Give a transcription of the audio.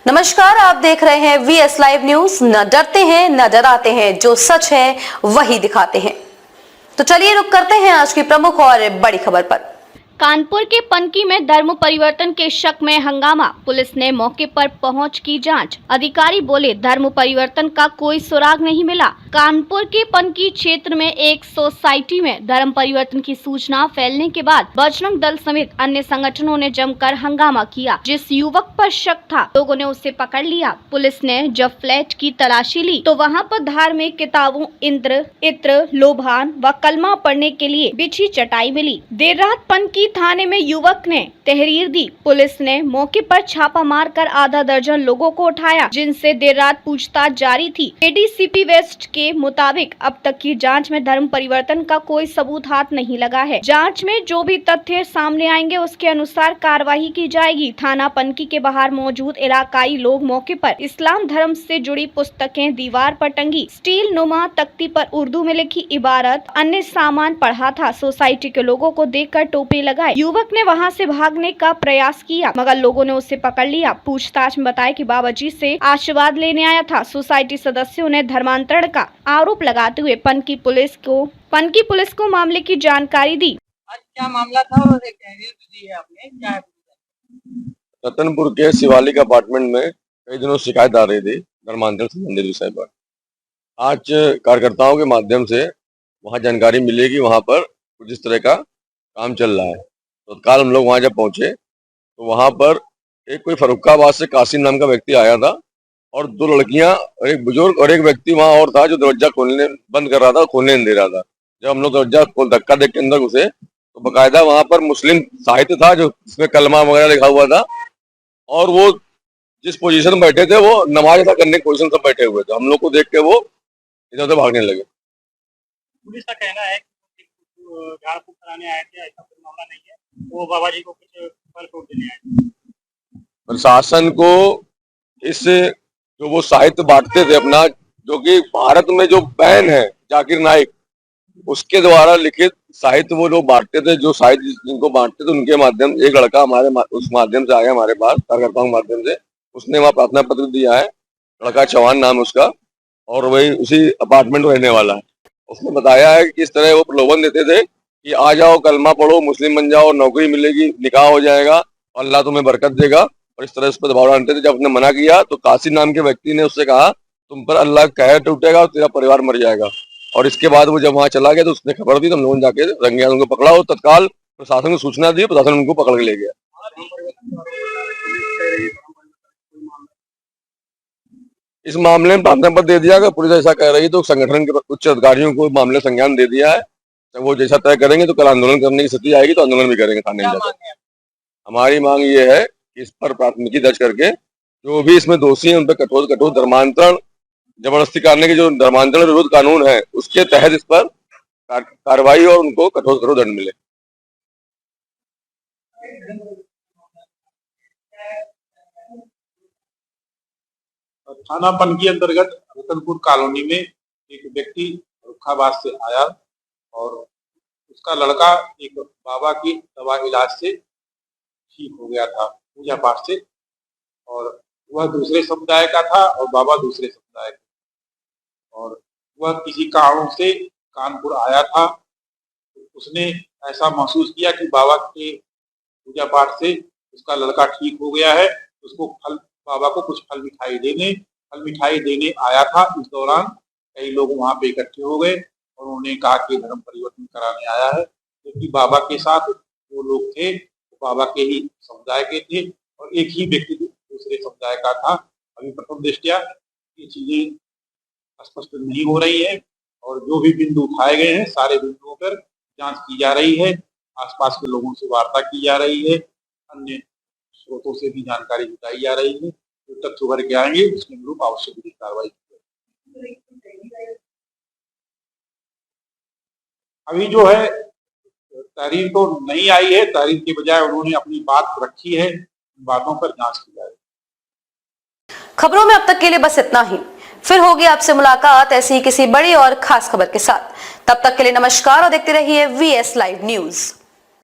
नमस्कार, आप देख रहे हैं वीएस लाइव न्यूज। न डरते हैं न डराते हैं, जो सच है वही दिखाते हैं। तो चलिए रुक करते हैं आज की प्रमुख और बड़ी खबर पर। कानपुर के पनकी में धर्म परिवर्तन के शक में हंगामा, पुलिस ने मौके पर पहुंच की जांच। अधिकारी बोले धर्म परिवर्तन का कोई सुराग नहीं मिला। कानपुर के पनकी क्षेत्र में एक सोसाइटी में धर्म परिवर्तन की सूचना फैलने के बाद बजरंग दल समेत अन्य संगठनों ने जमकर हंगामा किया। जिस युवक पर शक था, लोगों ने उसे पकड़ लिया। पुलिस ने जब फ्लैट की तलाशी ली तो वहाँ पर धार्मिक किताबों, इंद्र, इत्र, लोभान व कलमा पढ़ने के लिए बिछी चटाई मिली। देर रात पनकी थाने में युवक ने तहरीर दी। पुलिस ने मौके पर छापा मारकर आधा दर्जन लोगों को उठाया, जिनसे देर रात पूछताछ जारी थी। एडीसीपी वेस्ट के मुताबिक अब तक की जांच में धर्म परिवर्तन का कोई सबूत हाथ नहीं लगा है। जांच में जो भी तथ्य सामने आएंगे उसके अनुसार कार्रवाई की जाएगी। थाना पनकी के बाहर मौजूद इलाकाई लोग मौके पर इस्लाम धर्म से जुड़ी पुस्तकें, दीवार पर टंगी स्टील नुमा तख्ती पर उर्दू में लिखी इबारत, अन्य सामान पढ़ा था। सोसाइटी के लोगों को देखकर टोपी लगाई। युवक ने वहां से भागने का प्रयास किया, मगर लोगों ने उसे पकड़ लिया। पूछताछ में बताया कि बाबा जी से आशीर्वाद लेने आया था। सोसाइटी सदस्यों ने धर्मांतरण का आरोप लगाते हुए पनकी पुलिस को मामले की जानकारी दी। आज क्या मामला था और तहरीर दी है आपने, क्या है? रतनपुर के शिवालिक अपार्टमेंट में कई दिनों शिकायत आ रही थी धर्मांतरण संबंधित विषय पर। आज कार्यकर्ताओं के माध्यम से वहां जानकारी मिली कि वहां पर कुछ इस तरह का काम चल रहा है। तो तत्काल हम लोग वहां जब पहुंचे तो वहां पर एक कोई फर्रुखाबाद से कासिम नाम का व्यक्ति आया था और दो लड़कियां और एक बुजुर्ग और एक व्यक्ति वहां और था जो दरवाजा खोलने बंद कर रहा था, खोलने नहीं दे रहा था। जब हम लोग दरवाजा खोल धक्का देख के अंदर घुसे तो बकायदा वहां पर मुस्लिम साहित्य था जो इसमें कलमा वगैरह लिखा हुआ था, और वो जिस पोजीशन में बैठे थे वो नमाज अदा करने की पोजीशन से बैठे हुए थे। हम लोग को देख के वो इधर उधर भागने लगे। पुलिस का कहना है कि झाड़ फूक कराने आए थे, ऐसा कोई मामला नहीं है। वो बाबा जी को कुछ फल फ्रूट देने आए। प्रशासन को इस जो वो साहित्य बांटते थे अपना, जो कि भारत में जो बैन है जाकिर नाइक, उसके द्वारा लिखित साहित्य वो लोग बांटते थे। जो साहित्य जिनको बांटते थे उनके माध्यम, एक लड़का उस माध्यम से आया हमारे पास कार्यकर्ताओं के माध्यम से, उसने वहाँ प्रार्थना पत्र दिया है। लड़का चौहान नाम है उसका, और वही उसी अपार्टमेंट में रहने वाला है। उसने बताया है कि किस तरह वो प्रलोभन देते थे कि आ जाओ, कलमा पढ़ो, मुस्लिम बन जाओ, नौकरी मिलेगी, निकाह हो जाएगा, अल्लाह तुम्हें बरकत देगा, और इस तरह उस पर दबाव डालते थे। जब उसने मना किया तो कासिम नाम के व्यक्ति ने उससे कहा तुम पर अल्लाह का कहर टूटेगा और तेरा परिवार मर जाएगा। और इसके बाद वो जब वहां चला गया तो उसने खबर दी तो हम लोगों ने जाके रंगे हाथ उनको पकड़ा और तत्काल प्रशासन को सूचना दी। प्रशासन उनको पकड़ के ले गया। इस मामले में प्रार्थना पत्र दे दिया। अगर पुलिस ऐसा कह रही है तो संगठन के उच्च अधिकारियों को मामले संज्ञान दे दिया है। तो वो जैसा तय करेंगे तो कल आंदोलन करने की स्थिति आएगी तो आंदोलन भी करेंगे थाने में जाकर। हमारी मांग ये है कि इस पर प्राथमिकी दर्ज करके जो भी इसमें दोषी हैं उन पर कठोर कठोर धर्मांतरण जबरदस्ती करने के जो धर्मांतरण विरोध कानून है उसके तहत इस पर कार्रवाई और उनको कठोर कठोर दंड मिले। थाना पनकी अंतर्गत रतनपुर कॉलोनी में एक व्यक्ति फर्रुखाबाद से आया और उसका लड़का एक बाबा की दवा इलाज से ठीक हो गया था पूजा पाठ से, और वह दूसरे समुदाय का था और बाबा दूसरे समुदाय का, और वह किसी कारणों से कानपुर आया था। उसने ऐसा महसूस किया कि बाबा के पूजा पाठ से उसका लड़का ठीक हो गया है। उसको बाबा को कुछ फल मिठाई देने आया था। इस दौरान कई लोग वहां पे इकट्ठे हो गए और उन्होंने कहा कि धर्म परिवर्तन कराने आया है, क्योंकि बाबा के साथ जो लोग थे वो बाबा के ही समुदाय के थे और एक ही व्यक्ति दूसरे समुदाय का था। अभी प्रथम दृष्टया ये चीजें स्पष्ट नहीं हो रही है और जो भी बिंदु उठाए गए हैं सारे बिंदुओं पर जांच की जा रही है। आसपास के लोगों से वार्ता की जा रही है, अन्य स्रोतों से भी जानकारी जुटाई जा रही है। जो तथ्य उभर के आएंगे उसके अनुरूप आवश्यक कार्रवाई की जाएगी। अभी जो है तहरीर तो नहीं आई है, तहरीर के बजाय उन्होंने अपनी बात रखी है। बातों पर जांच की जाएगी। खबरों में अब तक के लिए बस इतना ही। फिर होगी आपसे मुलाकात ऐसी किसी बड़ी और खास खबर के साथ। तब तक के लिए नमस्कार और देखते रहिए वीएस लाइव न्यूज।